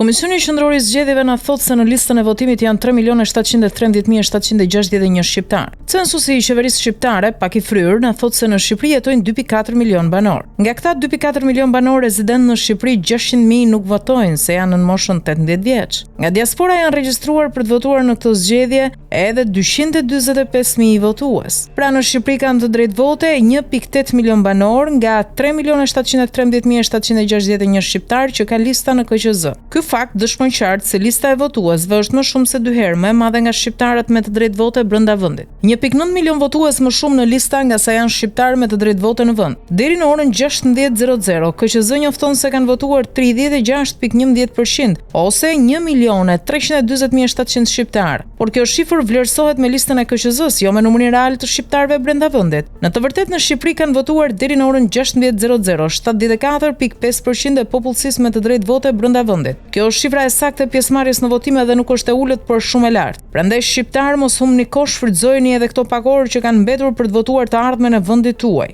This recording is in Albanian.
Komisioni Qendror i Zgjedhjeve na thotë se në listën e votimit janë 3.713.761 shqiptar. Censusi i qeverisë shqiptare, pak i fryrë, na thotë se në Shqipëri jetojnë 2.4 milion banor. Nga këta 2.4 milion banor rezident në Shqipëri, 600.000 nuk votojnë se janë në moshën 18 vjeç. Nga diaspora janë regjistruar për të votuar në këtë zgjedhje edhe 245.000 votues. Pra në Shqipëri kanë të drejtë vote 1.8 milion banor nga 3.713.761 shqiptar që ka lista në KQZ. Ky fakt dëshmon qartë se lista e votuesve është më shumë se 2 herë më e madhe nga shqiptarët me të drejtë vote brenda vendit. 1.9 milion votues më shumë në lista nga sa janë shqiptarë me të drejtë vote në vend. Deri në orën 16:00, KQZ njofton se kanë votuar 36.11% ose 1.340.700 shqiptarë. Por kjo shifër vlerësohet me listën e KQZ-s, jo me numrin real të shqiptarëve brenda vendit. Në të vërtetë në Shqipëri kanë votuar deri në orën 16:00 74.5% e popullsisë me të drejtë vote brenda vendit. Kjo është shifra e saktë e pjesëmarrjes në votime dhe nuk është e ulët, por shumë e lartë. Prandaj shqiptarë mos humni kohë, shfrytëzojeni edhe këto pak orë që kanë mbetur për të votuar të ardhmen e vendit tuaj.